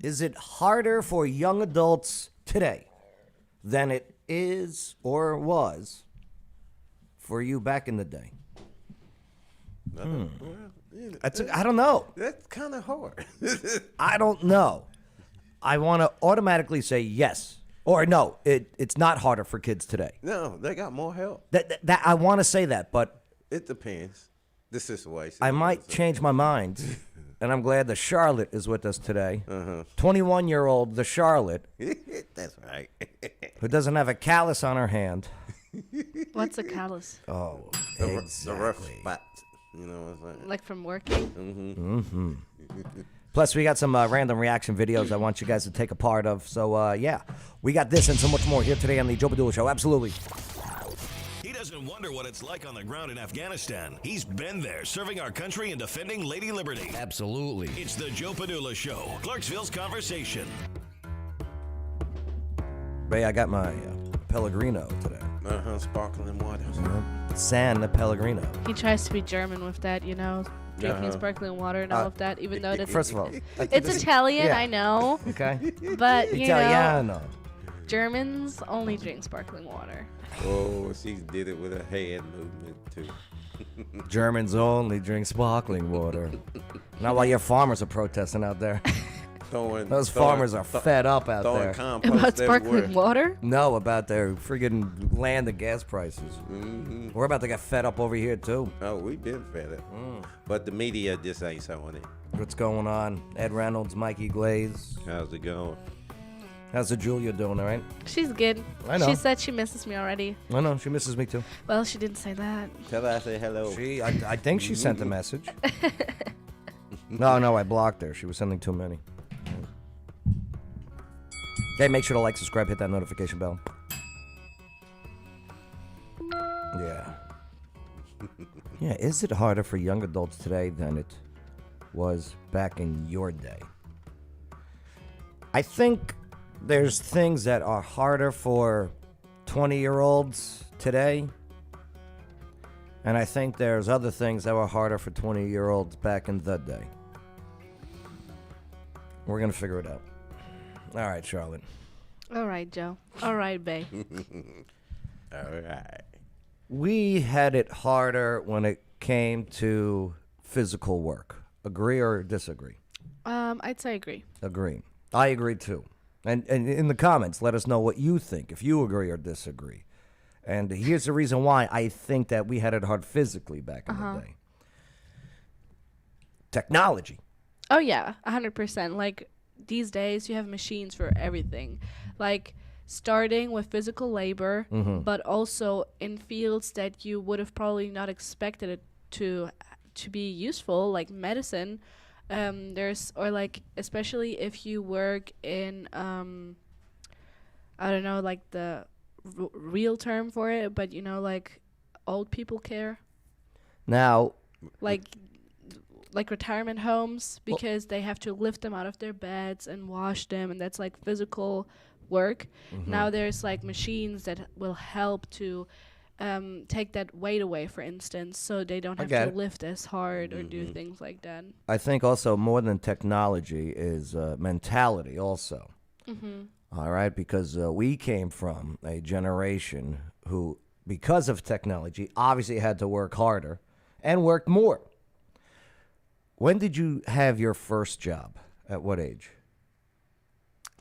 Is it harder for young adults today than it is or was for you back in the day? Well, I don't know. that's kind of hard. I don't know. I want to automatically say yes. Or no, it's not harder for kids today. No, they got more help. That I want to say that, but It depends. The situation. I might change my mind. And I'm glad the Charlotte is with us today. 21-year-old the Charlotte, That's right. who doesn't have a callus on her hand. What's a callus? Oh, The rough exactly. spots. You know what I'm saying? Like from working? Plus, we got some random reaction videos I want you guys to take a part of. So, yeah, we got this and so much more here today on the Joe Padula Show. Absolutely. He doesn't wonder what it's like on the ground in Afghanistan. He's been there, serving our country and defending Lady Liberty. Absolutely. It's the Joe Padula Show, Clarksville's conversation. Ray, I got my Pellegrino today. Sparkling water. San Pellegrino. He tries to be German with that, drinking sparkling water and all of that, even though that's First of all, it's Italian, yeah. I know, Okay. but Italiano. Germans only drink sparkling water. Oh, she did it with a hand movement too. Germans only drink sparkling water. Not while your farmers are protesting out there. Those farmers are fed up out there. About sparkling water? No, about their friggin' land and gas prices. We're about to get fed up over here, too. Oh, we've been fed up. But the media just ain't showing it. What's going on? Ed Reynolds, Mikey Glaze. How's it going? How's the Julia doing, all right? She's good. I know. She said she misses me already. I know, she misses me, too. Well, she didn't say that. Tell her I say hello. I think she sent a message. No, I blocked her. She was sending too many. Hey, make sure to like, subscribe, hit that notification bell. Yeah. Yeah, is it harder for young adults today than it was back in your day? I think there's things that are harder for 20-year-olds today. And I think there's other things that were harder for 20-year-olds back in the day. We're going to figure it out. All right, Charlotte. All right, Joe. All right, babe. All right. We had it harder when it came to physical work. Agree or disagree? I'd say agree. Agree. I agree, too. And in the comments, let us know what you think, if you agree or disagree. And here's the reason why I think that we had it hard physically back in the day. Technology. Oh, yeah, 100%. Like, these days, you have machines for everything. Like, starting with physical labor, but also in fields that you would have probably not expected it to be useful, like medicine. Especially if you work in, I don't know, like the real term for it, but, like old people care. Now, Like retirement homes, because they have to lift them out of their beds and wash them, and that's like physical work. Now there's like machines that will help to take that weight away, for instance, so they don't have to lift as hard or do things like that. I think also more than technology is mentality also. All right, because we came from a generation who, because of technology, obviously had to work harder and worked more. When did you have your first job? At what age?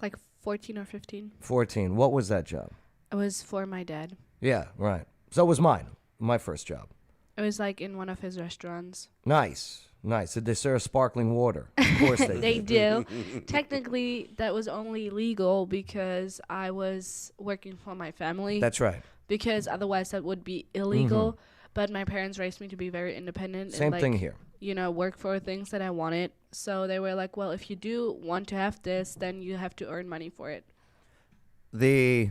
Like 14 or 15. 14. What was that job? It was for my dad. Yeah, right. So was mine. My first job. It was like in one of his restaurants. Nice. Did they serve sparkling water? Of course they They did. do. Technically, that was only legal because I was working for my family. That's right. Because otherwise that would be illegal. But my parents raised me to be very independent. Same and thing here. Work for things that I wanted. So they were like, well, if you do want to have this, then you have to earn money for it. The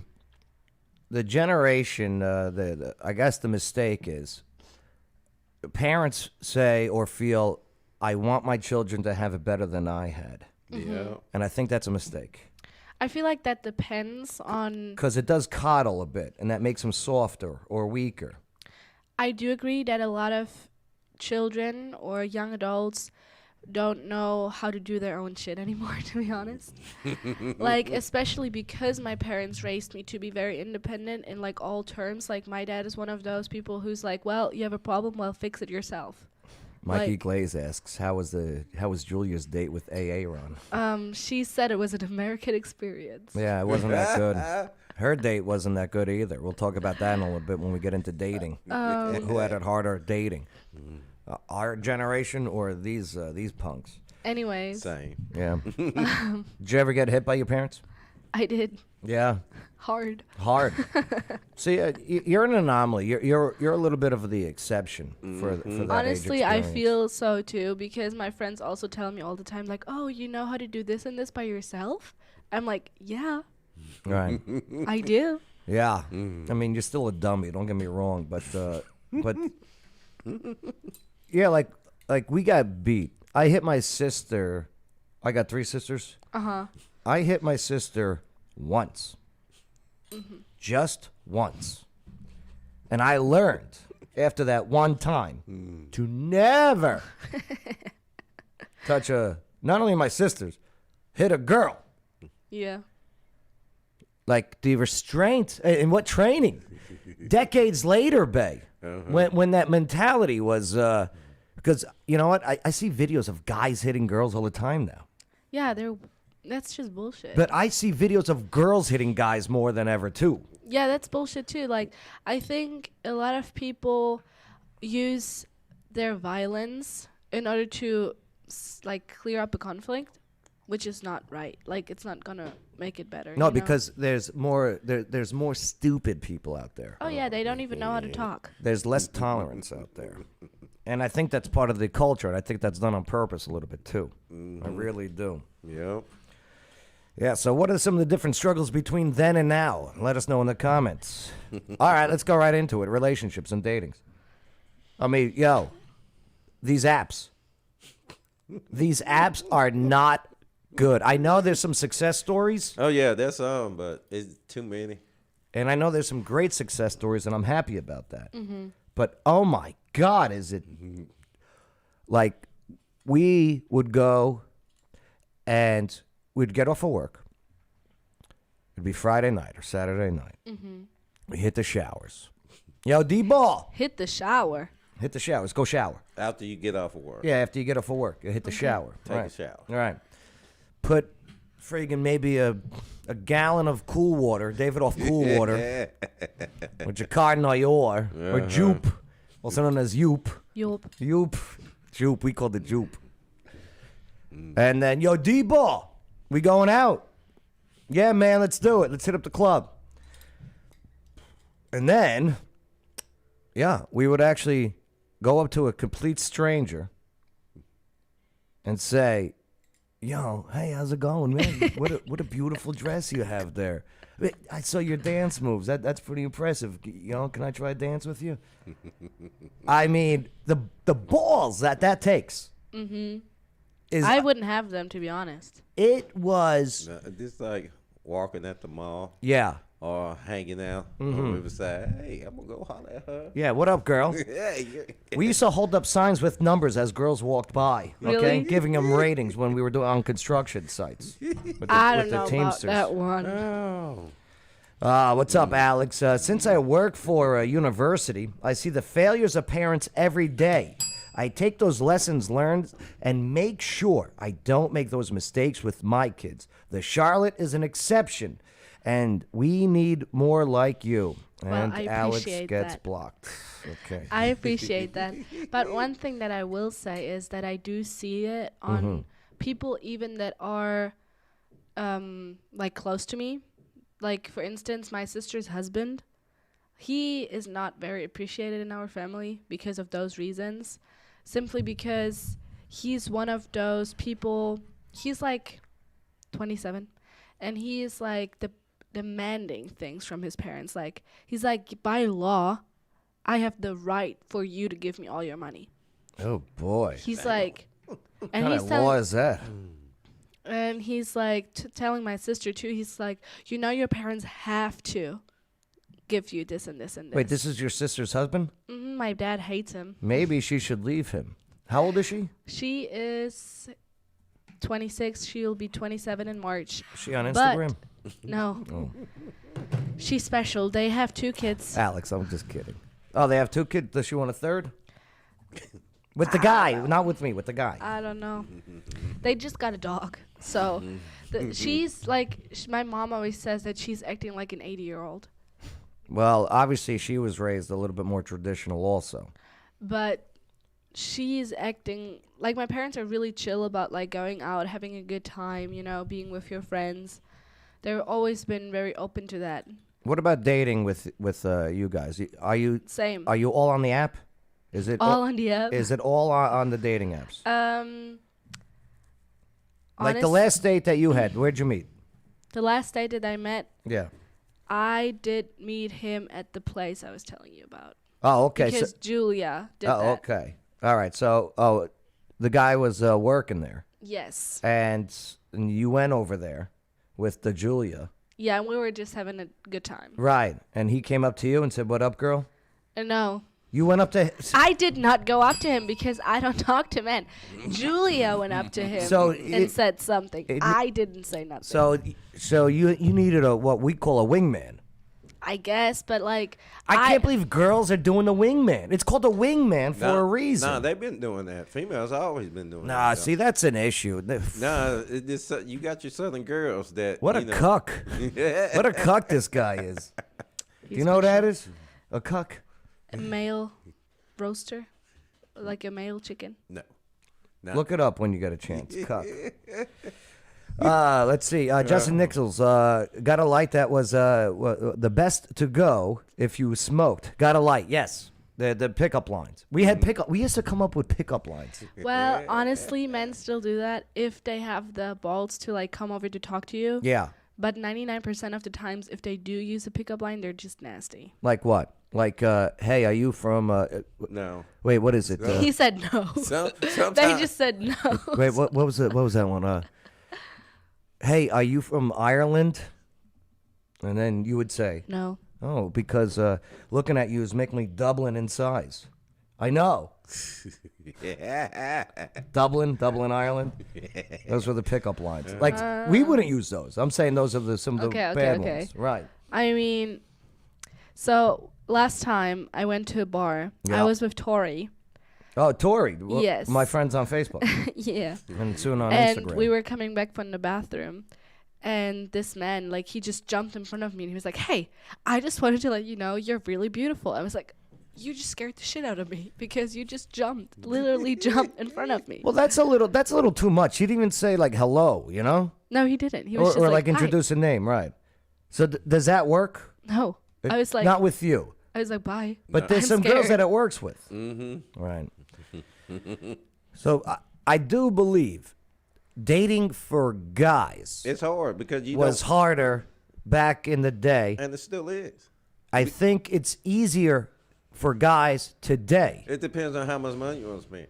generation, I guess the mistake is parents say or feel, I want my children to have it better than I had. Yeah. And I think that's a mistake. I feel like that depends on... Because it does coddle a bit, and that makes them softer or weaker. I do agree that a lot of children or young adults don't know how to do their own shit anymore, to be honest. Like, especially because my parents raised me to be very independent in like all terms. Like, my dad is one of those people who's like, well, you have a problem, well, fix it yourself. Mikey Like- Glaze asks, how was Julia's date with AA Ron? She said it was an American experience. Yeah, it wasn't that good. Her date wasn't that good either. We'll talk about that in a little bit when we get into dating. Who had it harder dating? Our generation or these punks? Anyways, Same. Yeah. Did you ever get hit by your parents? I did Yeah. hard. Hard. See, you're an anomaly. You're a little bit of the exception for that age Honestly, I experience. feel so too, because my friends also tell me all the time, like, oh, you know how to do this and this by yourself? I'm like, yeah, Right. I do. Yeah. I mean, you're still a dummy. Don't get me wrong, but yeah, like we got beat. I hit my sister. I got 3 sisters. I hit my sister once. Just once. And I learned after that one time to never touch not only my sisters, hit a girl. Yeah. Like the restraint and what training? Decades later, Bay, when that mentality was, because you know what? I see videos of guys hitting girls all the time now. Yeah, that's just bullshit. But I see videos of girls hitting guys more than ever, too. Yeah, that's bullshit too. Like, I think a lot of people use their violence in order to like clear up a conflict, which is not right. Like, it's not gonna make it better. No, you know? because there's more stupid people out there. Oh yeah, they don't even know how to talk. There's less tolerance out there. And I think that's part of the culture, and I think that's done on purpose a little bit, too. I really do. Yep. Yeah, so what are some of the different struggles between then and now? Let us know in the comments. All right, let's go right into it. Relationships and datings. I mean, yo, these apps are not good. I know there's some success stories, Oh yeah, that's but it's too many. and I know there's some great success stories, and I'm happy about that. But oh my God, is it like we would go and we'd get off of work. It'd be Friday night or Saturday night. We hit the showers. Yo, D-Ball, Hit the shower. hit the showers. Go shower. After you get off of work. Yeah, after you get off of work, you hit the shower. Take a Right. shower. All right. Put friggin' maybe a gallon of cool water, Davidoff cool water, with Jacquard or Jupe, also known as Yoop. Yup. Jupe, we called it Jupe. And then, yo, D-Ball, we going out. Yeah, man, let's do it. Let's hit up the club. And then, yeah, we would actually go up to a complete stranger and say, yo, hey, how's it going, man? What a beautiful dress you have there. I saw your dance moves. That's pretty impressive. You know, can I try a dance with you? I mean, the balls that takes. Is I wouldn't have them, to be honest. it was Just like walking at the mall yeah. or hanging out on the riverside. Hey, I'm gonna go holler at her. Yeah, what up, girl? Hey, We used to hold up signs with numbers as girls walked by, okay? Really? Giving them ratings when we were doing on construction sites. With the, I with don't the know about Teamsters. that one. oh, What's up, Alex? Since I work for a university, I see the failures of parents every day. I take those lessons learned and make sure I don't make those mistakes with my kids. The Charlotte is an exception, and we need more like you. Well, And I Alex appreciate gets that. blocked. Okay. I appreciate that. But one thing that I will say is that I do see it on people even that are like close to me. Like, for instance, my sister's husband. He is not very appreciated in our family because of those reasons. Simply because he's one of those people, he's like 27, and he is like demanding things from his parents. Like, he's like, by law, I have the right for you to give me all your money. Oh, boy. He's like, What and kind he's of law telling, is that? and he's like telling my sister too. He's like, you know, your parents have to give you this and this and this. Wait, this is your sister's husband? My dad hates him. Maybe she should leave him. How old is she? She is 26. She'll be 27 in March. Is she on But- Instagram? No. Oh. She's special. They have 2 kids. Alex, I'm just kidding. Oh, they have 2 kids. Does she want a third? With the guy, not with me. With the guy. I don't know. They just got a dog. So she's like, my mom always says that she's acting like an 80-year-old. Well, obviously, she was raised a little bit more traditional, also. But she's acting like my parents are really chill about like going out, having a good time, you know, being with your friends. They've always been very open to that. What about dating with you guys? Are you Same. all on the app? Is it All on the app. Is it all on the dating apps? Like the honest- last date that you had, where'd you meet? The last date that I met, Yeah. I did meet him at the place I was telling you about. Oh, okay. Because Julia did oh, that. okay. All right. So, the guy was working there, Yes. and you went over there with the Julia, Yeah, and we were just having a good time. right? And he came up to you and said, "What up, girl?" And no, You went up to. I did not go up to him because I don't talk to men. Julia went up to him So and it- said something. it- I didn't say nothing. So you needed what we call a wingman. I guess, but like I can't believe girls are doing the wingman. It's called a wingman for a reason. Nah, they've been doing that. Females always been doing Nah, that. see, that's an issue. Nah, you got your southern girls that. What a you know, cuck. What a cuck this guy is. Do you know what that is? A cuck? a male roaster, like a male chicken. No. Look it up when you get a chance. Cuck. Let's see. Justin Nichols got a light that was the best to go if you smoked. Got a light, yes. The pickup lines. We had pickup. We used to come up with pickup lines. Well, honestly, men still do that if they have the balls to like come over to talk to you. Yeah. But 99% of the times, if they do use a pickup line, they're just nasty. Like what? Like, hey, are you from? No. Wait, what is it? He said no. They Sometimes. just said no. Wait, what was it? What was that one? Hey, are you from Ireland? And then you would say, No. oh, because looking at you is making me Dublin in size. I know. Dublin, Ireland. Those were the pickup lines. Like we wouldn't use those. I'm saying those are some of the Okay, bad okay. ones. Right. I mean, so last time I went to a bar, Yeah. I was with Tori. Oh, Tori. Well, Yes. My friend's on Facebook Yeah. and soon on And Instagram. we were coming back from the bathroom. And this man, like, he just jumped in front of me and he was like, "Hey, I just wanted to let you know you're really beautiful." I was like, "You just scared the shit out of me because you just jumped, literally jumped in front of me." Well, that's a little too much. He didn't even say like hello, you know, No, he didn't. He was just or like, like introduce a name, right? So does that work? "Hi." No, I was like, not with you, I was like, "Bye." but there's I'm some girls scared. that it works with. Mm-hmm. Right. So I do believe dating for guys It's hard because you was don't. harder back in the day. And it still is. I think it's easier for guys today. It depends on how much money you want to spend.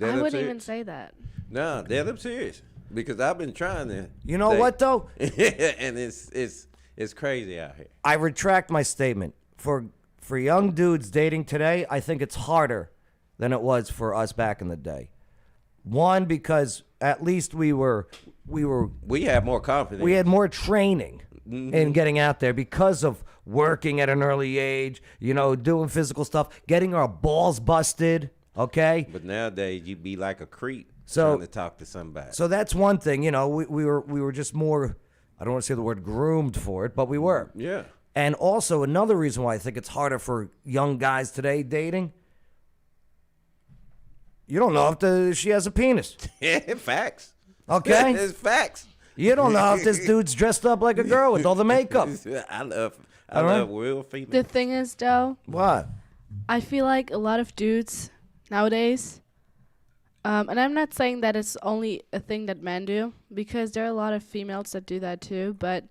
I wouldn't even say that. No, dead up serious. Because I've been trying to. You know what though? And it's crazy out here. I retract my statement. For young dudes dating today, I think it's harder than it was for us back in the day. One, because at least we have more confidence. had more training in getting out there because of working at an early age, you know, doing physical stuff, getting our balls busted, okay? But nowadays you be like a creep So- trying to talk to somebody. So that's one thing, you know, we were just more, I don't want to say the word groomed for it, but we were. Yeah. And also another reason why I think it's harder for young guys today dating, you don't know if she has a penis, Facts. okay? It's facts. You don't know if this dude's dressed up like a girl with all the makeup. I love right. real female. The thing is, though, What? I feel like a lot of dudes nowadays, and I'm not saying that it's only a thing that men do, because there are a lot of females that do that too, but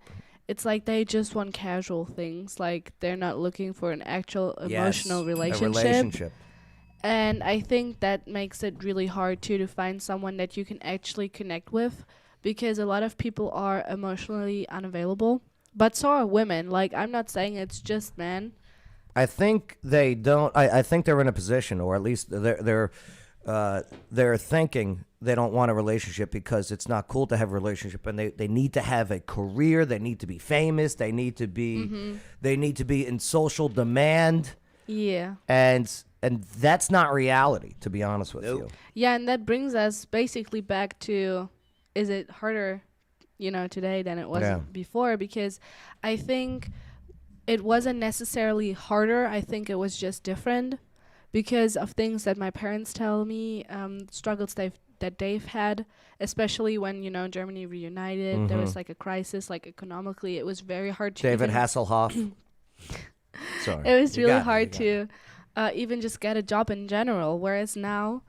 it's like they just want casual things. Like they're not looking for an actual emotional Yes, a relationship. And I think that makes it really hard too to find someone that you can actually connect with, because a lot of people are emotionally unavailable. But so are women. Like, I'm not saying it's just men, I think they don't. I think they're in a position, or at least they're thinking they don't want a relationship because it's not cool to have a relationship, and they need to have a career. They need to be famous. They need to be in social demand, Yeah. and that's not reality, to be honest with you. Yeah, and that brings us basically back to, is it harder, today than it was before? Because I think it wasn't necessarily harder. I think it was just different because of things that my parents tell me, struggles that they've had, especially when, Germany reunited. There was like a crisis, like economically. It was very hard to David even Hasselhoff. Sorry. it was You really got it, hard you to even just get a job in general. Whereas now,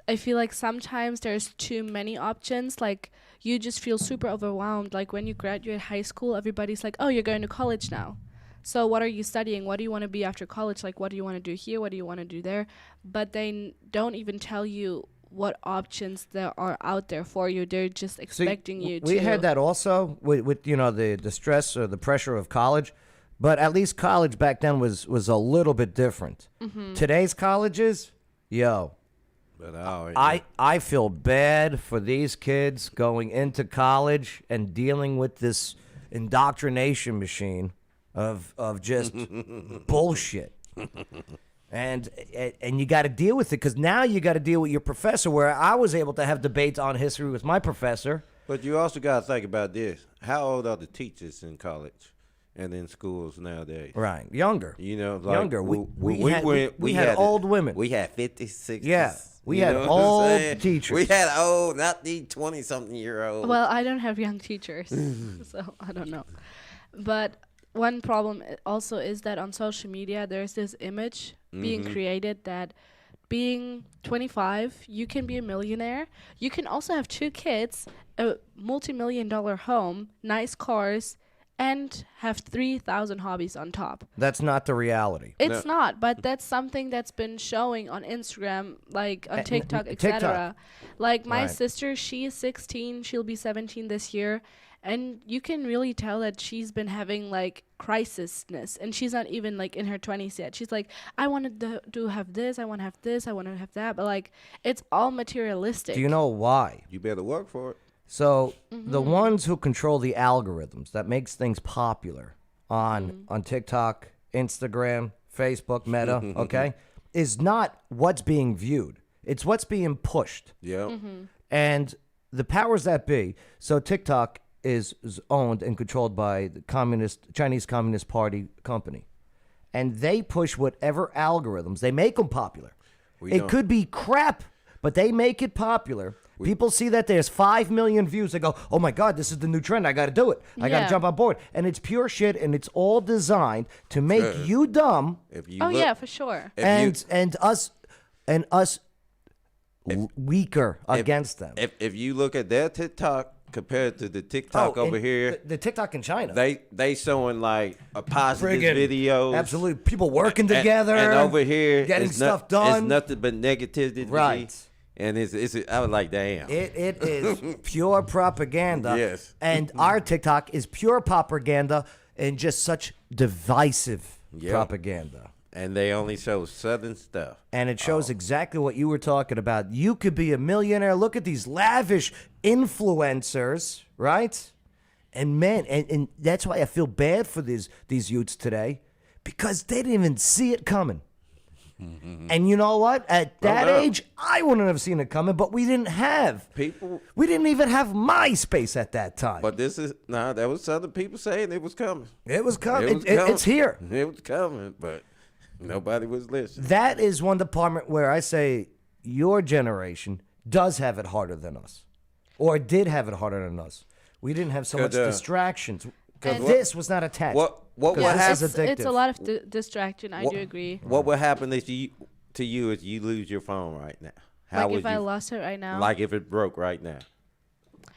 I feel like sometimes there's too many options. Like you just feel super overwhelmed. Like when you graduate high school, everybody's like, "Oh, you're going to college now. So what are you studying? What do you want to be after college? Like what do you want to do here? What do you want to do there?" But they don't even tell you what options there are out there for you. They're just expecting you to. We had that also with the stress or the pressure of college, but at least college back then was a little bit different. Today's colleges, But I feel bad for these kids going into college and dealing with this indoctrination machine of just bullshit. And you got to deal with it because now you got to deal with your professor, where I was able to have debates on history with my professor. But you also got to think about this. How old are the teachers in college and in schools nowadays? Right, younger. Like Younger. We had had old women. We had 50, 60s. Yeah, we you had know what I'm old saying? teachers. We had old, not the 20-something-year-olds. Well, I don't have young teachers, so I don't know. But one problem also is that on social media, there's this image being created that being 25, you can be a millionaire. You can also have 2 kids, a multi-million-dollar home, nice cars, and have 3,000 hobbies on top. That's not the reality. It's not, but that's something that's been showing on Instagram, like on TikTok, etc. Like my Right. sister, she is 16, she'll be 17 this year, and you can really tell that she's been having like crisisness, and she's not even like in her 20s yet. She's like, I want to have this, I want to have this, I want to have that, but like it's all materialistic. Do you know why? You better work for it. So the ones who control the algorithms that makes things popular on TikTok, Instagram, Facebook, Meta, okay, is not what's being viewed. It's what's being pushed. Yeah. And the powers that be, so TikTok is owned and controlled by the Chinese Communist Party company. And they push whatever algorithms, they make them popular. It could be crap, but they make it popular. People see that there's 5 million views. They go, oh my God, this is the new trend. I got to do it. I got to Yeah. jump on board. And it's pure shit, and it's all designed to make you dumb If you Oh look, yeah, for sure. if us weaker against them. if you look at their TikTok compared to the TikTok over and here, the TikTok in China. they showing like a positive Friggin' videos. Absolutely. People working together. And over here, getting it's stuff It's done. nothing but negativity. Right. And it's I was like, damn. It is pure propaganda. Yes. And our TikTok is pure propaganda and just such divisive propaganda. And they only show Southern stuff. And it shows exactly what you were talking about. You could be a millionaire. Look at these lavish influencers, right? And man, and that's why I feel bad for these youths today, because they didn't even see it coming. And you know what? At that no. age, I wouldn't have seen it coming, but we didn't have. We didn't even have MySpace at that time. But that was Southern people saying it was coming. It was coming. It was coming. It's here. It was coming, but nobody was listening. That is one department where I say your generation does have it harder than us, or did have it harder than us. We didn't have so much distractions. And This was not attached. What would Yeah, happen? It's a lot of distraction. I do agree. What would happen if to you if you lose your phone right now? How Like would if I you? lost it right now, Like if it broke right now,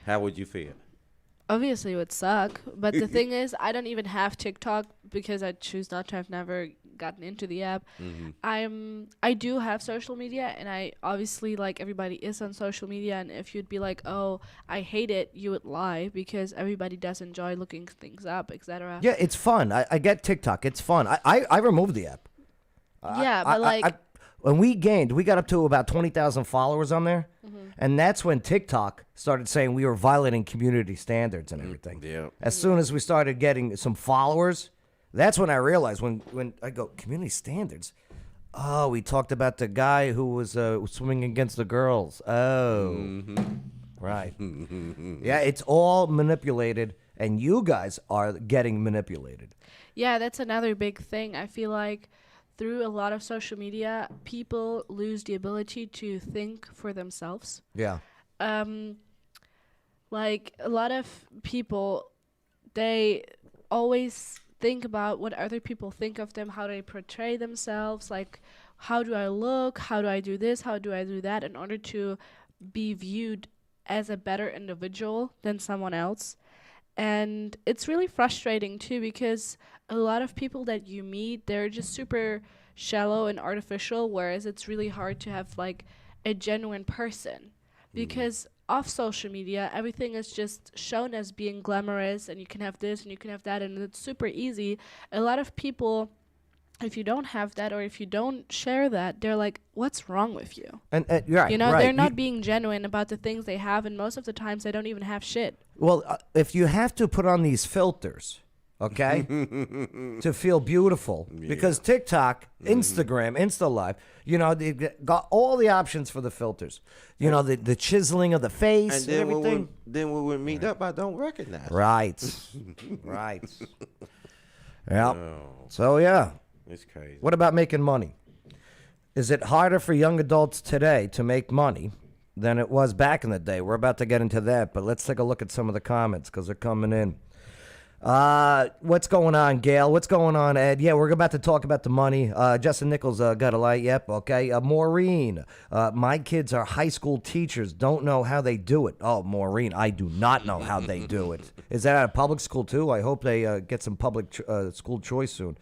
how would you feel? obviously it would suck. But the thing is, I don't even have TikTok because I choose not to. I've never gotten into the app. I do have social media, and I obviously, like everybody is on social media, and if you'd be like, oh, I hate it, you would lie, because everybody does enjoy looking things up, etc. Yeah, it's fun. I get TikTok. It's fun. I removed the app. Yeah, but like, when we got up to about 20,000 followers on there, and that's when TikTok started saying we were violating community standards and everything. Yeah. As soon as we started getting some followers, that's when I realized when I go community standards. Oh, we talked about the guy who was swimming against the girls. Oh, right. Yeah, it's all manipulated, and you guys are getting manipulated. yeah, that's another big thing. I feel like through a lot of social media, people lose the ability to think for themselves. Yeah. Like a lot of people, they always think about what other people think of them, how they portray themselves, like how do I look, how do I do this, how do I do that, in order to be viewed as a better individual than someone else. And it's really frustrating too, because a lot of people that you meet, they're just super shallow and artificial, whereas it's really hard to have like a genuine person, because off social media everything is just shown as being glamorous, and you can have this and you can have that, and it's super easy. A lot of people, if you don't have that, or if you don't share that, they're like, what's wrong with you? And you're right. You know, right. they're not being genuine about the things they have, and most of the times they don't even have shit. Well, if you have to put on these filters, okay, to feel beautiful, because TikTok, Instagram, InstaLive, you know, they've got all the options for the filters. You know, the chiseling of the face and, then everything. when we meet up, I don't recognize. Right. Right. Yeah. Oh, So, yeah. it's crazy. What about making money? Is it harder for young adults today to make money than it was back in the day? We're about to get into that, but let's take a look at some of the comments because they're coming in. What's going on, Gail? What's going on, Ed? Yeah, we're about to talk about the money. Justin Nichols got a light. Yep, okay. Maureen, my kids are high school teachers. Don't know how they do it. Oh, Maureen, I do not know how they do it. Is that at a public school, too? I hope they get some public school choice soon.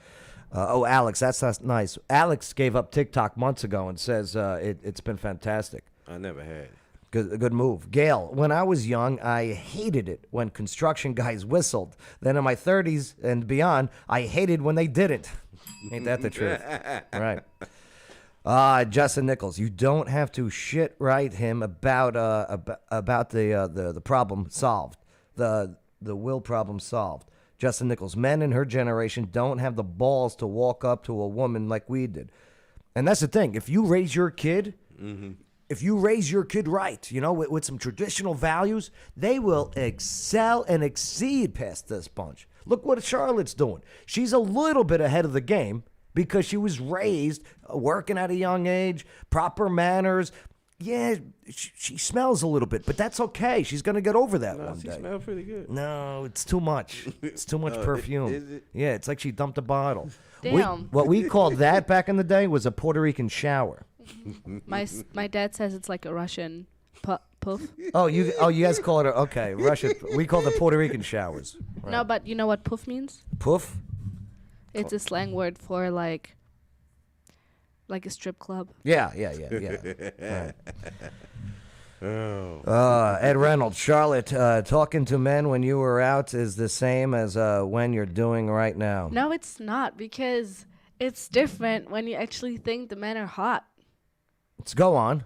Alex, that's nice. Alex gave up TikTok months ago and says it's been fantastic. I never had it. Good move. Gail, when I was young, I hated it when construction guys whistled. Then in my 30s and beyond, I hated when they didn't. Ain't that the truth? Right. Justin Nichols, you don't have to shit right him about the problem solved. The will problem solved. Justin Nichols, men in her generation don't have the balls to walk up to a woman like we did. And that's the thing. If you raise your kid, right, you know, with some traditional values, they will excel and exceed past this bunch. Look what Charlotte's doing. She's a little bit ahead of the game because she was raised working at a young age, proper manners. Yeah, she smells a little bit, but that's okay. She's going to get over that one She day. smells pretty good. No, it's too much. It's too much perfume. Is it? Yeah, it's like she dumped a bottle. Damn. What we called that back in the day was a Puerto Rican shower. My dad says it's like a Russian puff. Oh, you guys call it okay, Russian. We call the Puerto Rican showers. Right. No, but you know what puff means? Puff? It's a slang word for like a strip club. Yeah. Right. Oh. Ed Reynolds, Charlotte, talking to men when you were out is the same as when you're doing right now. No, it's not, because it's different when you actually think the men are hot. Let's go on.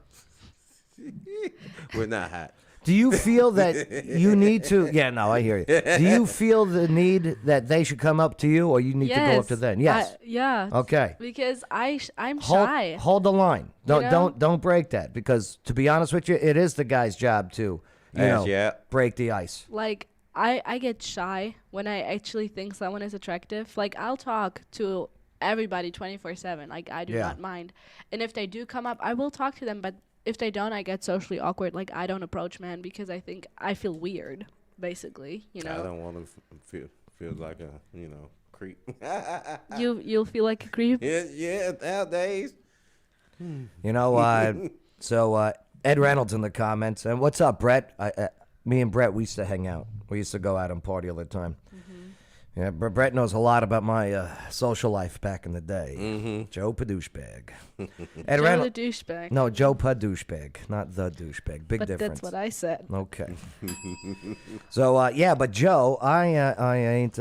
We're not hot. Do you feel that you need to? Yeah, no, I hear you. Do you feel the need that they should come up to you, or you need to go up to them? Yes. Yeah. Okay. Because I'm shy. Hold the line. You know? Don't break that, because to be honest with you, it is the guy's job to break the ice. Like I get shy when I actually think someone is attractive. Like I'll talk to everybody 24/7. Like I do not mind. And if they do come up, I will talk to them, but if they don't, I get socially awkward. Like I don't approach men because I feel weird, basically, you know. I don't want to feel like a, creep. You'll feel like a creep. Yeah, nowadays. You know, so Ed Reynolds in the comments. And what's up, Brett? Me and Brett, we used to hang out. We used to go out and party all the time. Yeah, Brett knows a lot about my social life back in the day. Joe Padouchebag. Ed Joe Reynolds. the douchebag. No, Joe Padouchebag, not the douchebag. Big but difference. that's what I said. Okay. So but Joe, I ain't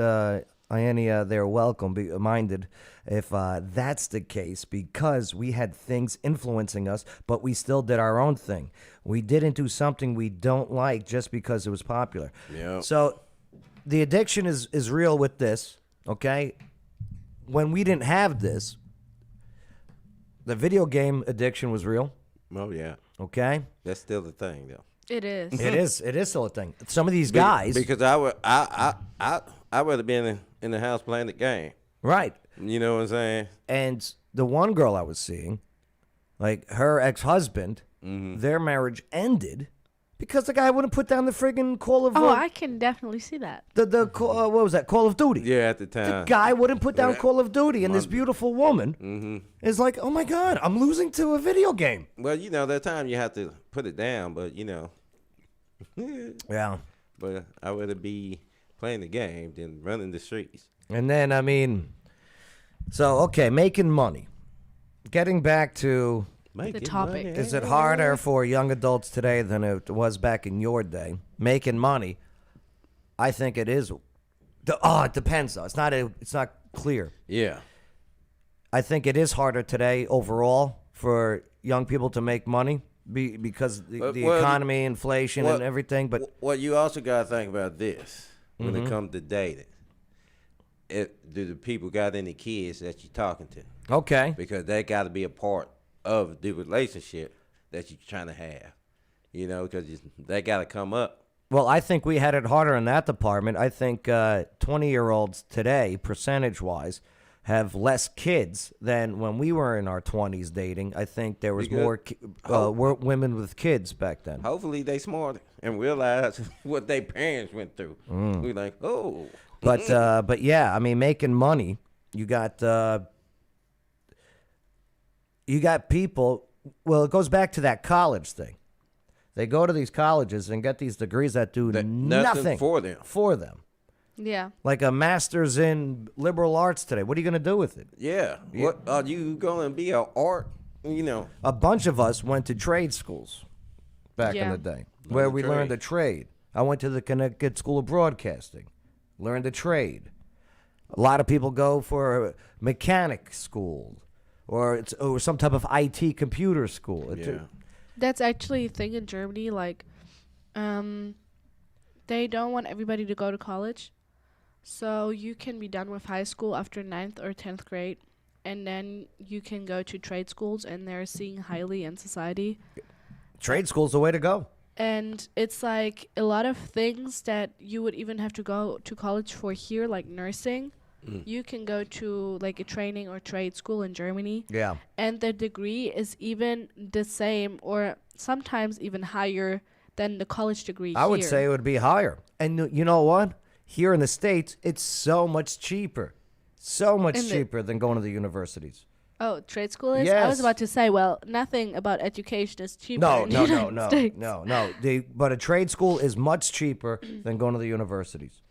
they're welcome. Be minded if that's the case, because we had things influencing us, but we still did our own thing. We didn't do something we don't like just because it was popular. Yep. So the addiction is real with this, okay? When we didn't have this, the video game addiction was real, Oh yeah, okay? that's still the thing though. It is. It is still a thing. Some of these guys, because I would have been in the house playing the game. right? You know what I'm saying? And the one girl I was seeing, like her ex-husband, their marriage ended because the guy wouldn't put down the friggin' Call of Oh, I can definitely see that. what was that, Call of Duty? Yeah, at the The time. guy wouldn't put down Call of Duty, and this beautiful woman is like, "Oh my God, I'm losing to a video game." Well, you know, that time you have to put it down, but you know, Yeah. but I would rather be playing the game than running the streets. And then, I mean, so, okay, making money. Getting back to, Making topic. money. is it harder for young adults today than it was back in your day? Making money, I think it is. It depends, though. It's not clear. Yeah. I think it is harder today overall for young people to make money because the Well, economy, inflation, well, and everything. But Well, you also got to think about this when Mm-hmm. it comes to dating. Do the people got any kids that you're talking to? okay, Because they got to be a part of the relationship that you're trying to have. You know, because they got to come up. well, I think we had it harder in that department. I think 20-year-olds today, percentage-wise, have less kids than when we were in our 20s dating. I think there was Because- more women with kids back then. Hopefully they smart and realize what their parents went through. Mm. We like, oh. But yeah, I mean, making money. You got people. Well, it goes back to that college thing. They go to these colleges and get these degrees that do Nothing nothing for them. For them, Yeah. like a master's in liberal arts today. What are you going to do with it? Yeah. What are you going to be an art? You know, A bunch of us went to trade schools back in Yeah. the day, where we learned a trade. trade. I went to the Connecticut School of Broadcasting, learned a trade. A lot of people go for a mechanic school or some type of IT computer school. yeah. That's actually a thing in Germany. Like, they don't want everybody to go to college. So you can be done with high school after 9th or 10th grade. And then you can go to trade schools, and they're seen highly in society. Trade school's the way to go. And it's like a lot of things that you would even have to go to college for here, like nursing. You can go to like a training or trade school in Germany. Yeah. And the degree is even the same or sometimes even higher than the college degree I would here. say it would be higher. And you know what? Here in the States, it's so much cheaper. So much In the- cheaper than going to the universities. Oh, trade school is? I Yes. was about to say, well, nothing about education is cheaper No, in the no, no, United no, States. no. But a trade school is much cheaper than going to the universities.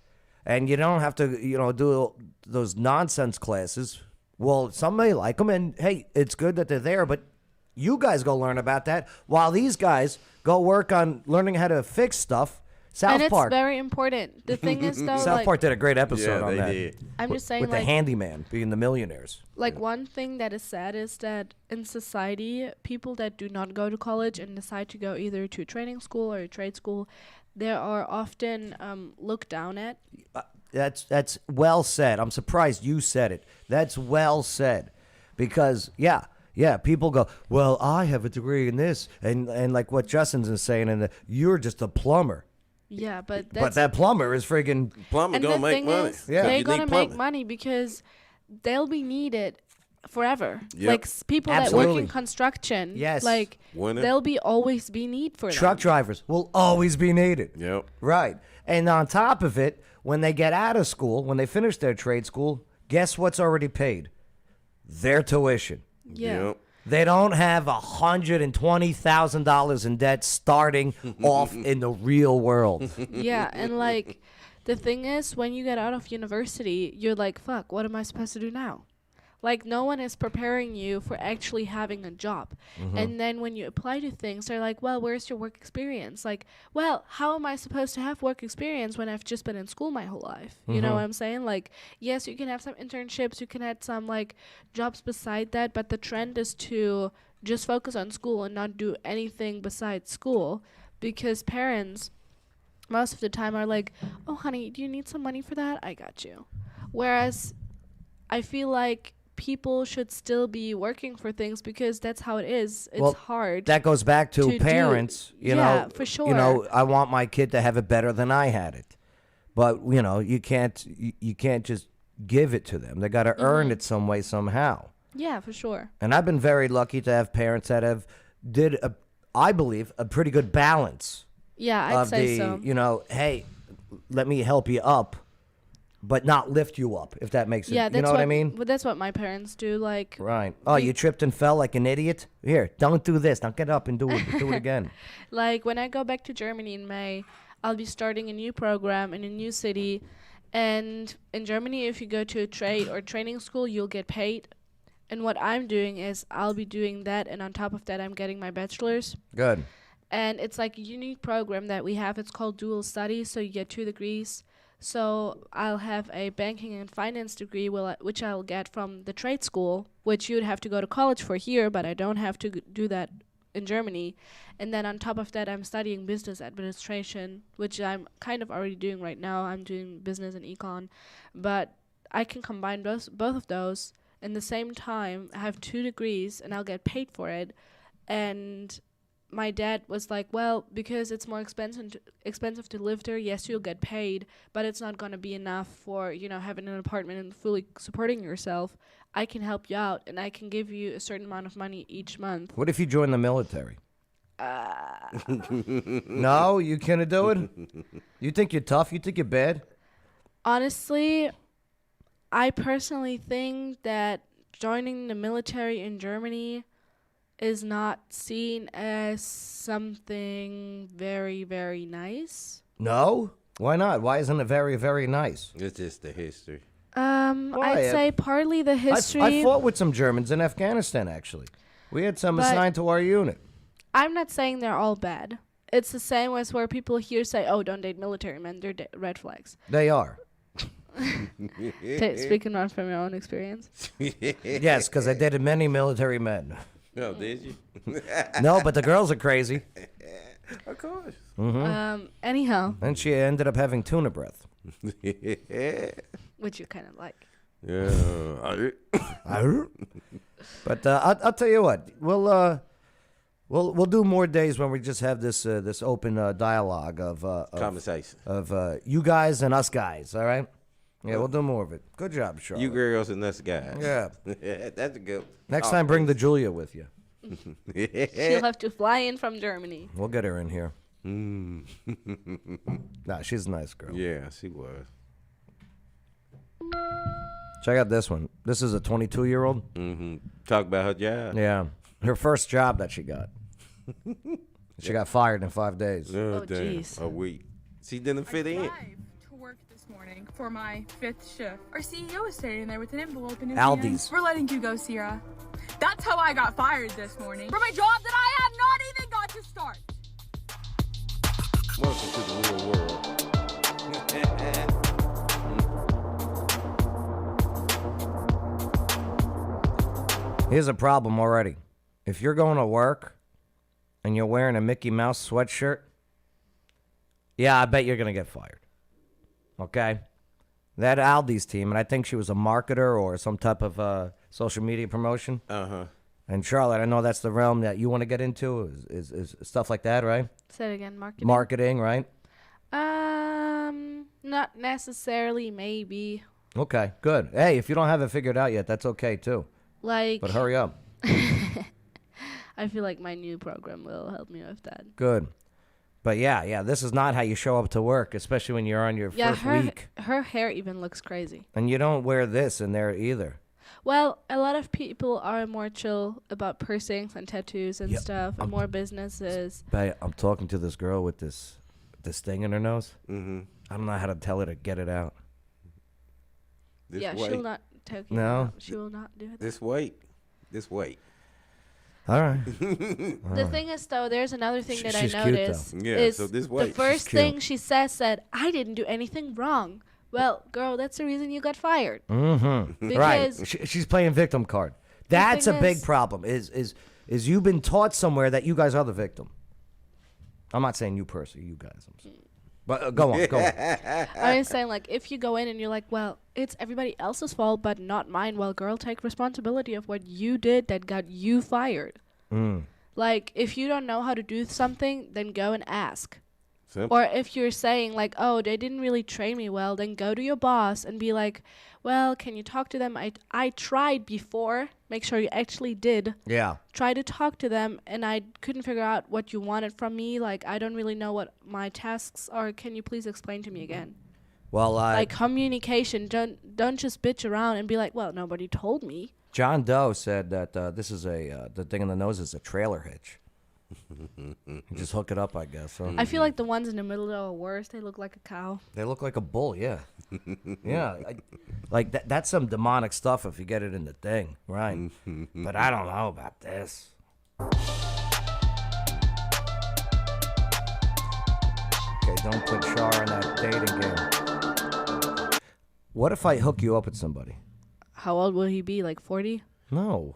And you don't have to, do those nonsense classes. Well, some may like them, and hey, it's good that they're there, but you guys go learn about that while these guys go work on learning how to fix stuff. And South it's Park. very important. The thing is, though, South like, Park did a great episode Yeah, on they that. did. I'm just saying, With the like, handyman being the millionaires. like one thing that is sad is that in society, people that do not go to college and decide to go either to a training school or a trade school, they are often looked down at. That's well said. I'm surprised you said it. That's well said, because yeah, people go, well, I have a degree in this, and like what Justin's is saying, and you're just a plumber. Yeah, but But that's that plumber is friggin' Plumber and gonna the make thing money. is, Yeah. they're You gonna need make plumbing. money because they'll be needed forever. Yep. Like people that work Absolutely. in construction, Yes. like Winter. they'll be always be need for truck them. drivers will always be needed. Yep. Right. And on top of it, when they get out of school, when they finish their trade school, guess what's already paid? Their tuition. Yeah. Yep. They don't have $120,000 in debt starting off in the real world. Yeah, and like the thing is, when you get out of university, you're like, fuck, what am I supposed to do now? Like, no one is preparing you for actually having a job. And then when you apply to things, they're like, well, where's your work experience? Like, well, how am I supposed to have work experience when I've just been in school my whole life? You know what I'm saying? Like, yes, you can have some internships, you can have some, like, jobs beside that, but the trend is to just focus on school and not do anything besides school, because parents most of the time are like, oh, honey, do you need some money for that? I got you. Whereas I feel like people should still be working for things because that's how it is. It's Well, hard. That goes back to to do- parents. You yeah, know, for sure. You know, I want my kid to have it better than I had it, but you know, you can't just give it to them. They got to earn it some way somehow. Yeah, for sure. And I've been very lucky to have parents that have I believe, a pretty good balance Yeah, I'd of say the, so. you know, hey, let me help you up, but not lift you up, if that makes Yeah, sense. that's You know what I what mean? But that's what my parents do. Like, Right. Oh, you tripped and fell like an idiot? Here, don't do this. Don't get up and do it again. like when I go back to Germany in May, I'll be starting a new program in a new city. And in Germany, if you go to a trade or training school, you'll get paid. And what I'm doing is I'll be doing that, and on top of that, I'm getting my bachelor's. Good. And it's like a unique program that we have. It's called dual studies, so you get 2 degrees. So I'll have a banking and finance degree, which I'll get from the trade school, which you'd have to go to college for here, but I don't have to do that in Germany. And then on top of that, I'm studying business administration, which I'm kind of already doing right now. I'm doing business and econ, but I can combine both of those in the same time. I have 2 degrees, and I'll get paid for it. And my dad was like, well, because it's more expensive to live there, yes, you'll get paid, but it's not going to be enough for, you know, having an apartment and fully supporting yourself. I can help you out, and I can give you a certain amount of money each month. What if you join the military? No, you can't do it? You think you're tough? You think you're bad? Honestly, I personally think that joining the military in Germany is not seen as something very, very nice. No? Why not? Why isn't it very, very nice? It's just the history. Why? I'd say partly the history. I fought with some Germans in Afghanistan, actually. We had some But- assigned to our unit. I'm not saying they're all bad. It's the same as where people here say, oh, don't date military men, they're red flags. They are. Speaking on from your own experience. Yes, because I dated many military men. Oh, did you? No, but the girls are crazy. Of course. Anyhow, And she ended up having tuna breath. which you kind of like. Yeah. But I'll tell you what, we'll do more days when we just have this open dialogue of Conversation. you guys and us guys. All right. Yeah, we'll do more of it. Good job, Charlotte. You girls and us guys. Yeah. That's a good. Next time, bring the Julia with you. She'll have to fly in from Germany. We'll get her in here. Nah, she's a nice girl. Yeah, she was. Check out this one. This is a 22-year-old. Talk about her job. Yeah, her first job that she got. She got fired in 5 days. Oh, Oh, damn. jeez. A week. She didn't fit in. Drive to work this morning for my 5th shift. Our CEO was standing there with an envelope in his Aldi's. hands. We're letting you go, Sierra. That's how I got fired this morning. For my job that I have not even got to start. Welcome to the real world. Here's a problem already. If you're going to work and you're wearing a Mickey Mouse sweatshirt, yeah, I bet you're going to get fired. Okay? That Aldi's team, and I think she was a marketer or some type of social media promotion. Uh-huh. And Charlotte, I know that's the realm that you want to get into, is stuff like that, right? Say it again, marketing. Marketing, right? Not necessarily, maybe. Okay, good. Hey, if you don't have it figured out yet, that's okay too. Like, But hurry up. I feel like my new program will help me with that. Good. But yeah, this is not how you show up to work, especially when you're on your Yeah, first week. her hair even looks crazy. And you don't wear this in there either. Well, a lot of people are more chill about piercings and tattoos and Yep. stuff, and more businesses. But I'm talking to this girl with this thing in her nose. Mm-hmm. I don't know how to tell her to get it out. This Yeah, way. she'll not Tokyo. No? She will not do that. This wait. All right. The thing is, though, there's another thing that I She's cute, though. noticed. Yeah, is so this the way. She's first cute. thing she said, I didn't do anything wrong. Well, girl, that's the reason you got fired. Mm-hmm. Because Right. She's playing victim card. That's a thing big is- problem. Is you've been taught somewhere that you guys are the victim. I'm not saying you personally, you guys. I'm saying. But go on, go on. I was saying, like, if you go in and you're like, well, it's everybody else's fault, but not mine. Well, girl, take responsibility of what you did that got you fired. Like, if you don't know how to do something, then go and ask. Simple. Or if you're saying, like, oh, they didn't really train me well, then go to your boss and be like, well, can you talk to them? I tried before. Make sure you actually did. Yeah. Try to talk to them, and I couldn't figure out what you wanted from me. Like, I don't really know what my tasks are. Can you please explain to me again? Well, Like, communication. Don't just bitch around and be like, well, nobody told me. John Doe said that this is the thing in the nose is a trailer hitch. You just hook it up, I guess. Huh? I feel like the ones in the middle are worse. They look like a cow. They look like a bull, yeah. Yeah. Like, that's some demonic stuff if you get it in the thing, right? But I don't know about this. Okay, don't put Char in that dating game. What if I hook you up with somebody? How old will he be? Like 40? No.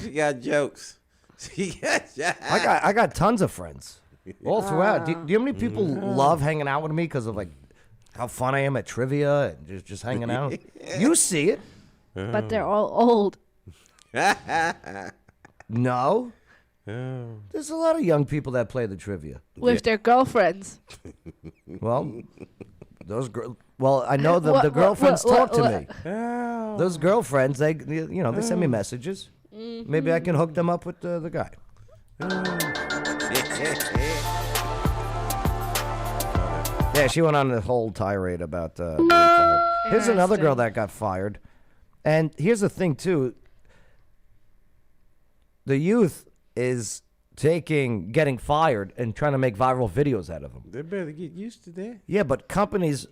She got jokes. She got jokes. I got tons of friends all throughout. Do you know how many people love hanging out with me because of like how fun I am at trivia and just hanging out? You see it? But they're all old. No. There's a lot of young people that play the trivia. With their girlfriends. Well, those girls. Well, I know the What- girlfriends what- talk to what- me. Those girlfriends, they send me messages. Maybe I can hook them up with the guy. Yeah, she went on the whole tirade about. Being fired. Here's another girl that got fired, and here's the thing too. The youth is getting fired and trying to make viral videos out of them. They better get used to that. Yeah, but companies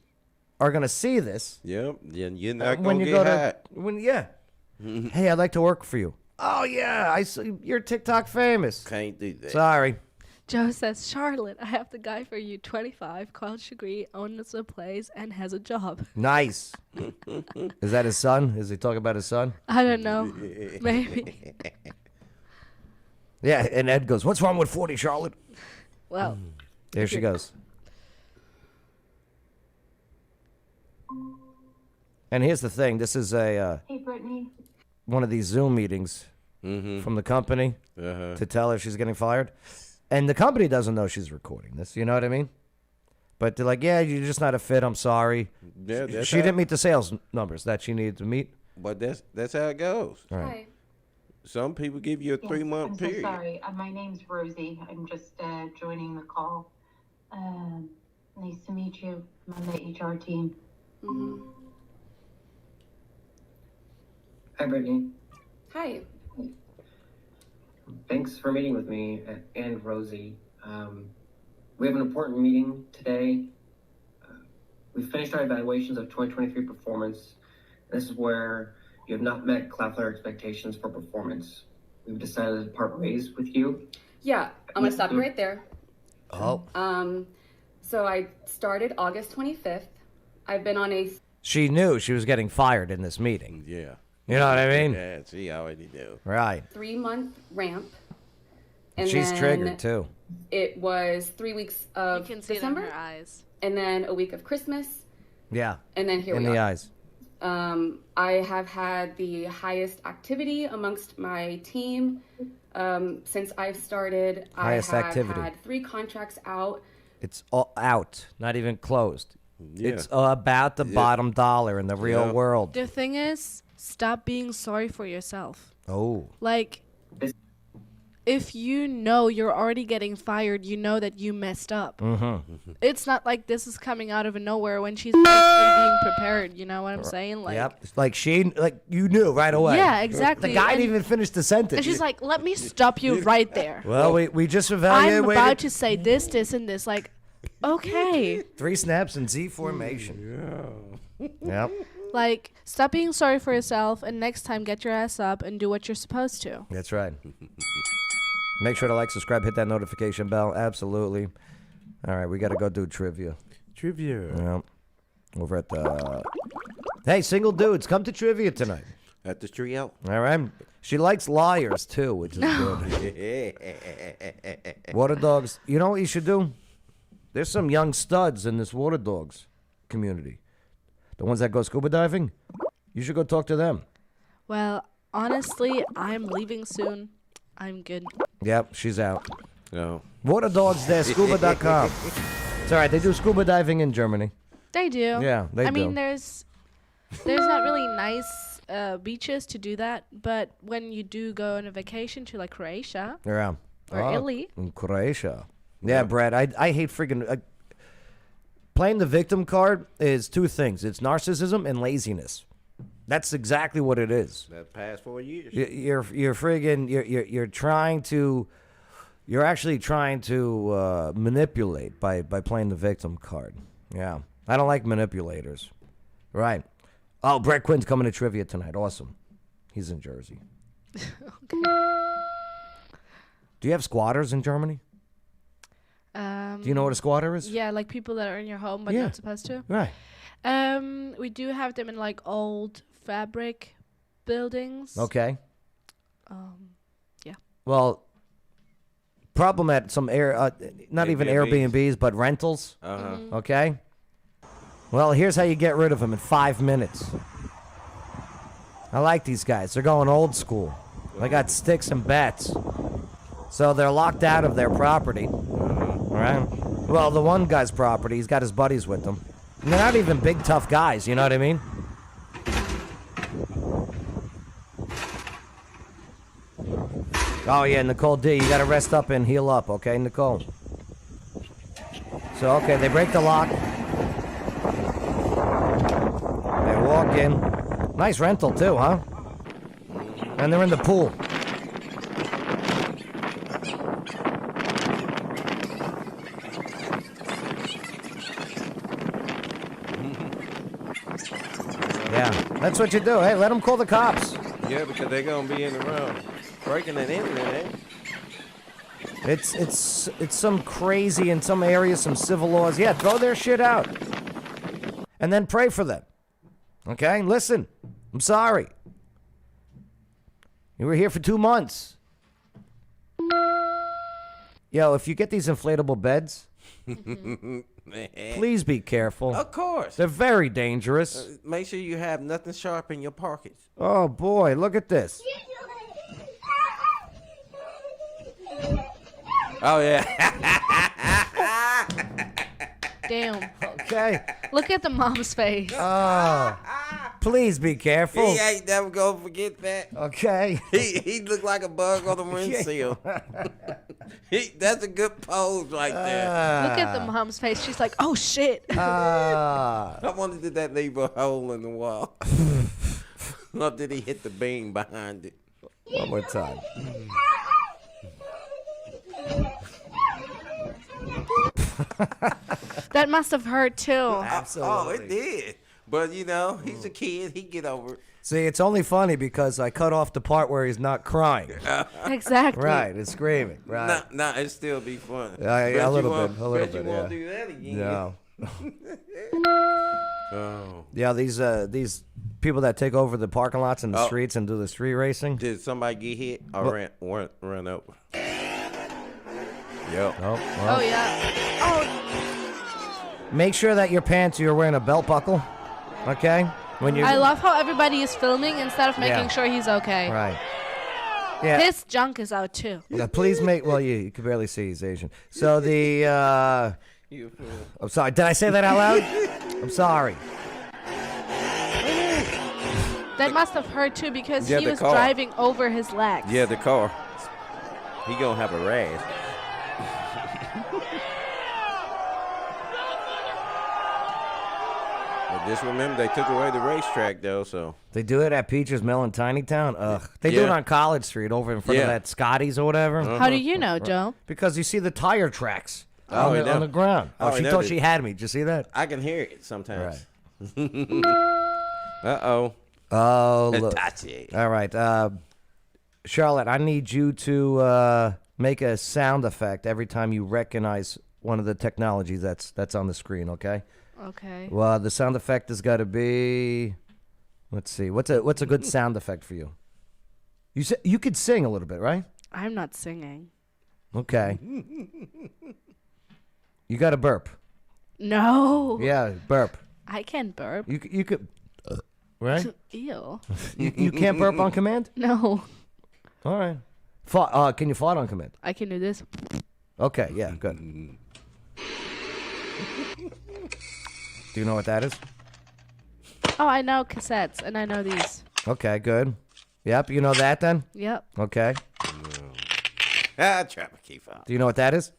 are gonna see this Yep. Then you're not when gonna you get go hired. to Hey, I'd like to work for you. Oh yeah, I see you're TikTok famous. Can't do that. Sorry. Joe says, Charlotte, I have the guy for you, 25, college degree, owns a place, and has a job. Nice. Is that his son? Is he talking about his son? I don't know. Maybe. Yeah, and Ed goes, "What's wrong with 40, Charlotte?" Well, There she goes. And here's the thing: this is a Hey, Brittany. one of these Zoom meetings from the company to tell her she's getting fired, and the company doesn't know she's recording this. You know what I mean? But they're like, "Yeah, you're just not a fit. I'm sorry." Yeah, that's She how- didn't meet the sales numbers that she needed to meet. But that's how it goes. Right. Hi. Some people give you a Yes, 3-month I'm period. so sorry. My name's Rosie. I'm just joining the call. Nice to meet you. I'm on the HR team. Hi, Brittany. Hi. Thanks for meeting with me and Rosie. We have an important meeting today. We finished our evaluations of 2023 performance. This is where you have not met Cloudflare expectations for performance. We've decided to part ways with you. Yeah, I'm gonna stop you right there. Oh, So I started August 25th. I've been on a she knew she was getting fired in this meeting. Yeah. You know what I mean? Yeah, she already knew. Right. 3-month ramp. And She's then triggered too. It was 3 weeks you of can see December, it in her eyes. and then a week of Christmas, Yeah. and then here In we the are. eyes. I have had the highest activity amongst my team since I've started. Highest I have activity. had 3 contracts out. It's all out, not even closed. Yeah. It's about the bottom dollar in the real Yeah. world. The thing is, stop being sorry for yourself. Oh. Like, if you know you're already getting fired, you know that you messed up. Mm-hmm. It's not like this is coming out of nowhere when she's actually being prepared. You know what I'm saying? Like, Yep. It's like you knew right away. Yeah, exactly. The guy And- didn't even finish the sentence. And she's like, let me stop you right there. well, we just I'm evaluated about to say this, this, and this. Like, okay. 3 snaps in Z formation. Yeah. Yep. Like, stop being sorry for yourself, and next time get your ass up and do what you're supposed to. That's right. Make sure to like, subscribe, hit that notification bell. Absolutely. All right, we got to go do trivia. Trivia. Yeah. Over at the... Hey, single dudes, come to trivia tonight. At the trio. All right? She likes liars, too, which is good. Water dogs. You know what you should do? There's some young studs in this water dogs community. The ones that go scuba diving. You should go talk to them. Well, honestly, I'm leaving soon. I'm good. Yep, she's out. No. Waterdogs.scuba.com. It's all right. They do scuba diving in Germany. They do. Yeah, they I mean, do. there's not really nice beaches to do that, but when you do go on a vacation to like Croatia Yeah. or Italy, In Croatia. Yeah, Brad, I hate freaking... playing the victim card is two things. It's narcissism and laziness. That's exactly what it is. That past 4 years. You're friggin' you're trying to... You're actually trying to manipulate by playing the victim card. Yeah. I don't like manipulators. Right. Oh, Brett Quinn's coming to trivia tonight. Awesome. He's in Jersey. okay. Do you have squatters in Germany? Do you know what a squatter is? Yeah, like people that are in your home but Yeah. not supposed to. Right. We do have them in like old fabric buildings. Okay. Yeah. Well, problem at some not even Airbnbs. Airbnbs, but rentals. Uh-huh. Okay. Well, here's how you get rid of them in 5 minutes. I like these guys. They're going old school. They got sticks and bats. So they're locked out of their property. All right. Well, the one guy's property, he's got his buddies with him. And they're not even big, tough guys. You know what I mean? Oh, yeah, Nicole D. You got to rest up and heal up, okay, Nicole? So, okay, they break the lock. They walk in. Nice rental, too, huh? And they're in the pool. Yeah, that's what you do. Hey, let them call the cops. Yeah, because they're going to be in the room breaking and entering, eh? It's some crazy, in some areas, some civil laws. Yeah, throw their shit out. And then pray for them. Okay? Listen, I'm sorry. You were here for 2 months. Yo, if you get these inflatable beds, please be careful. Of course. They're very dangerous. Make sure you have nothing sharp in your pockets. Oh, boy, look at this. Oh, yeah. Damn. Okay. Look at the mom's face. Oh, please be careful. He ain't never going to forget that. Okay. He looked like a bug on the windshield. That's a good pose right there. Look at the mom's face. She's like, oh, shit. I wonder, did that leave a hole in the wall? Or did he hit the beam behind it? One more time. That must have hurt, too. Absolutely. Oh, it did. But, you know, he's a kid. He get over it. See, it's only funny because I cut off the part where he's not crying. Exactly. Right, it's screaming. Right. Nah, it still be fun. A little bit. Bet you won't do that again. No. Oh. Yeah, these people that take over the parking lots and the streets and do the street racing. Did somebody get hit or run over? Yep. Oh, Oh, yeah. Oh, Make sure that your pants, you're wearing a belt buckle. Okay? When you I love how everybody is filming instead of making Yeah. sure he's okay. Right. Yeah. His junk is out, too. Yeah, please make. Well, you can barely see he's Asian. So the. You fool. I'm sorry. Did I say that out loud? I'm sorry. That must have hurt, too, because Yeah, he the was car. driving over his legs. Yeah, the car. He gonna have a rash. But just remember, they took away the racetrack though, so. They do it at Peaches Mill in Tiny Town. Ugh. They do it Yeah. on College Street over in front of Yeah. that Scotty's or whatever. How do you know, Joe? Because you see the tire tracks Oh, on, I the, know. on the ground. Oh, Oh, I she know thought that. she had me. Did you see that? I can hear it sometimes. Uh-oh. Oh, look. Hitachi. All right. Charlotte, I need you to make a sound effect every time you recognize one of the technologies that's on the screen, okay? Okay. Well, the sound effect has got to be. Let's see. What's a good sound effect for you? You could sing a little bit, right? I'm not singing. Okay. You got to burp. No. Yeah, burp. I can burp. You could. Right? Ew. You can't burp on command. No. All right. Can you fart on command? I can do this. Okay. Yeah. Good. Do you know what that is? Oh, I know cassettes, and I know these. Okay. Good. Yep. You know that then? Yep. Okay. Trapper Keeper. Do you know what that is?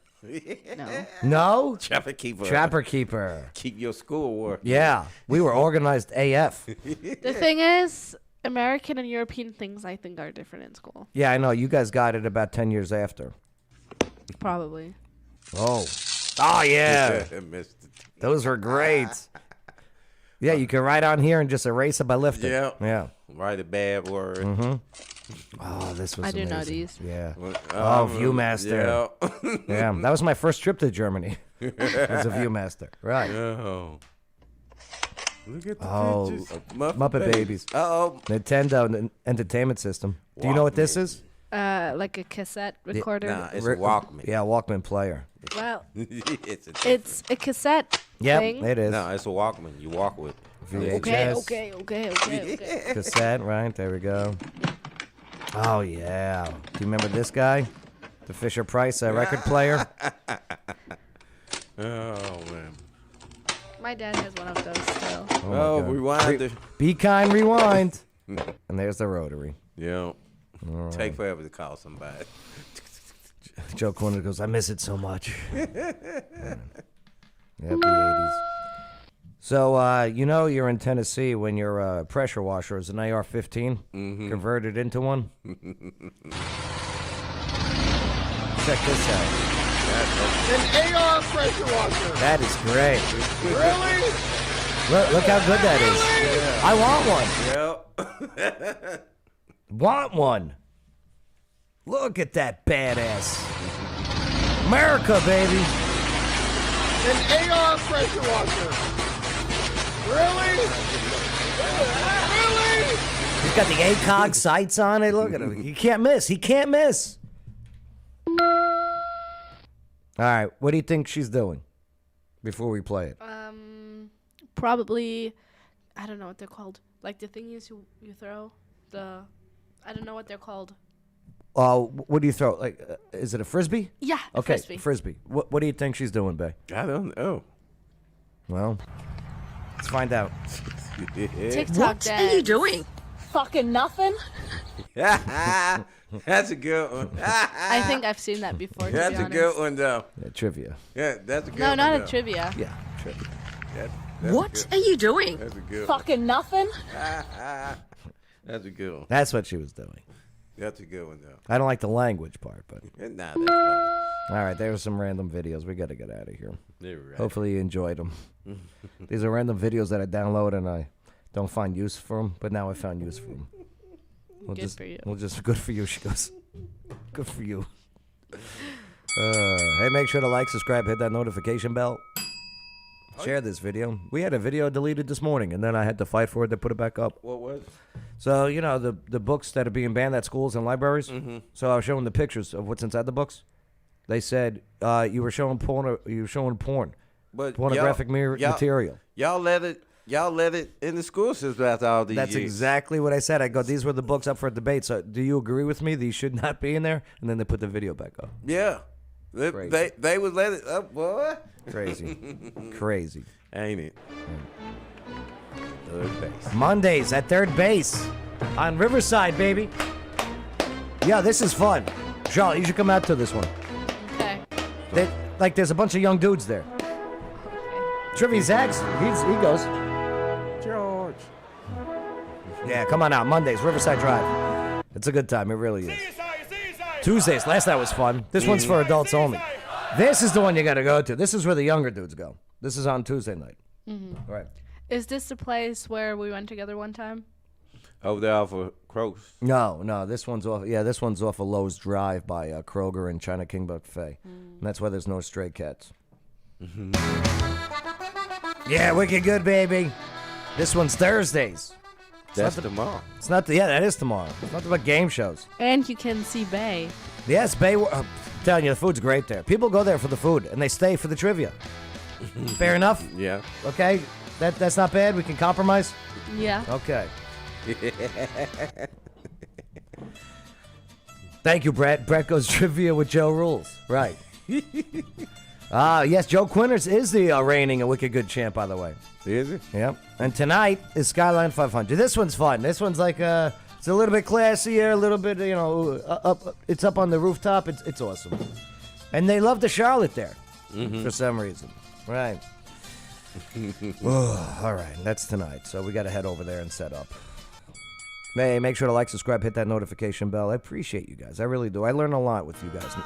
No. No. Trapper Keeper. Trapper Keeper. Keep your schoolwork. Yeah. We were organized AF. The thing is, American and European things I think are different in school. Yeah, I know. You guys got it about 10 years after. Probably. Oh. Oh, yeah. Missed it. Those were great. Yeah, you can write on here and just erase it by lifting. Yeah. Yeah. Write a bad word. Mm-hmm. Oh, this was I do amazing. know these. Yeah. Oh, Viewmaster. Yeah. Yeah, that was my first trip to Germany. As a Viewmaster. Right. Oh. Look at the Oh, pictures. Muppet Babies. Uh-oh. Nintendo Entertainment System. Do you know what this is? Like a cassette recorder. Nah, it's a Walkman. Yeah, Walkman player. Well, it's it's a cassette Yep, thing. it is. No, it's a Walkman. You walk with. Okay, VHS. okay. Cassette, right? There we go. Oh, yeah. Do you remember this guy? The Fisher Price record player? Oh, man. My dad has one of those still. my Oh, God. rewind. Be kind, rewind. And there's the rotary. Yeah. Take forever to call somebody. Joe Corner goes, I miss it so much. Yeah, the 80s. So, you're in Tennessee when your pressure washer is an AR-15 converted into one. Check this out. An AR pressure washer. That is great. Really? Look how good that is. I want one. Yep. Want one. Look at that badass. America, baby. An AR pressure washer. Really? Really? He's got the ACOG sights on it. Look at him. He can't miss. He can't miss. All right. What do you think she's doing before we play it? Probably, I don't know what they're called. Like the thingies you throw. I don't know what they're called. What do you throw? Like, is it a frisbee? Yeah, Okay, frisbee. What do you think she's doing, Bay? I don't know. Well, let's find out. TikTok dad. doing? Fucking nothing. That's a good one. I think I've seen that before. To That's be a honest. good one, though. Yeah, trivia. Yeah, that's a good No, one. not though. a trivia. Yeah, trivia. That's What good. are you doing? That's a good one. Fucking nothing. That's a good one. That's what she was doing. That's a good one, though. I don't like the language part, but Nah, that's funny. all right. There were some random videos. We got to get out of here. You're right. Hopefully you enjoyed them. These are random videos that I download and I don't find use for them, but now I found use for them. Good for you. Good for you, she goes. Good for you. Hey, make sure to like, subscribe, hit that notification bell. Share this video. We had a video deleted this morning, and then I had to fight for it to put it back up. What was? So, the books that are being banned at schools and libraries. So I was showing the pictures of what's inside the books. They said you were showing porn. You were showing porn, But pornographic material. Y'all let it in the school system after all these That's years. exactly what I said. I go, these were the books up for debate. So do you agree with me? These should not be in there. And then they put the video back up. Yeah. Crazy. They would let it up, boy. Crazy. Crazy. Ain't it? Third base. Mondays at third base on Riverside, baby. Yeah, this is fun. Charlotte, you should come out to this one. Okay. There's a bunch of young dudes there. Trivia Zags, he goes. George. Yeah, come on out. Mondays, Riverside Drive. It's a good time. It really is. Tuesdays, last night was fun. This one's for adults only. This is the one you got to go to. This is where the younger dudes go. This is on Tuesday night. Right. Is this the place where we went together one time? Over there off of Croaks. No, this one's off. Yeah, this one's off of Lowe's Drive by Kroger and China King Buffet. And that's why there's no stray cats. Yeah, wicked good, baby. This one's Thursdays. That's tomorrow. It's not. Yeah, that is tomorrow. It's not about game shows. And you can see Bay. Yes, Bay. I'm telling you, the food's great there. People go there for the food, and they stay for the trivia. Fair enough? Yeah. Okay, that's not bad. We can compromise? Yeah. Okay. Thank you, Brett. Brett goes trivia with Joe Rules. Right. Yes, Joe Quinters is the reigning Wicked Good champ, by the way. Is it? Yep. And tonight is Skyline 500. This one's fun. This one's like it's a little bit classier, a little bit, up. It's up on the rooftop. It's awesome. And they love the Charlotte there for some reason. Right. All right. That's tonight. So we got to head over there and set up. Make sure to like, subscribe, hit that notification bell. I appreciate you guys. I really do. I learn a lot with you guys.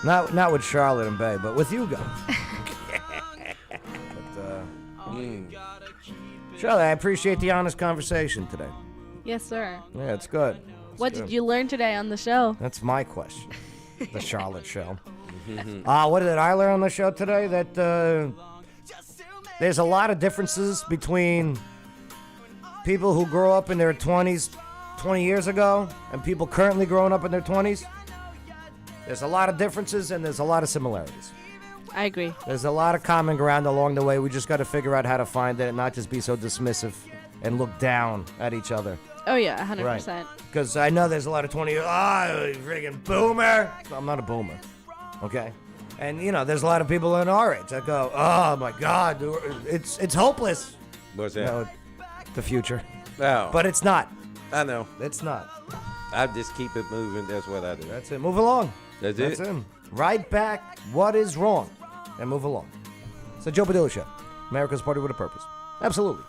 Not with Charlotte and Bay, but with you guys. Charlotte, I appreciate the honest conversation today. Yes, sir. Yeah, it's good. What did you learn today on the show? That's my question. The Charlotte show. What did I learn on the show today? That there's a lot of differences between people who grew up in their 20s 20 years ago and people currently growing up in their 20s. There's a lot of differences and there's a lot of similarities. I agree. There's a lot of common ground along the way. We just got to figure out how to find it and not just be so dismissive and look down at each other. Oh, yeah, 100%. Right. Because I know there's a lot of 20-year-olds, you friggin' boomer. I'm not a boomer, okay? And, there's a lot of people in our age that go, oh, my God, it's hopeless. What's that? The future. No. But it's not. I know. It's not. I just keep it moving. That's what I do. That's it. Move along. That's it. it. Right back what is wrong and move along. It's the Joe Padilla Show. America's Party with a Purpose. Absolutely.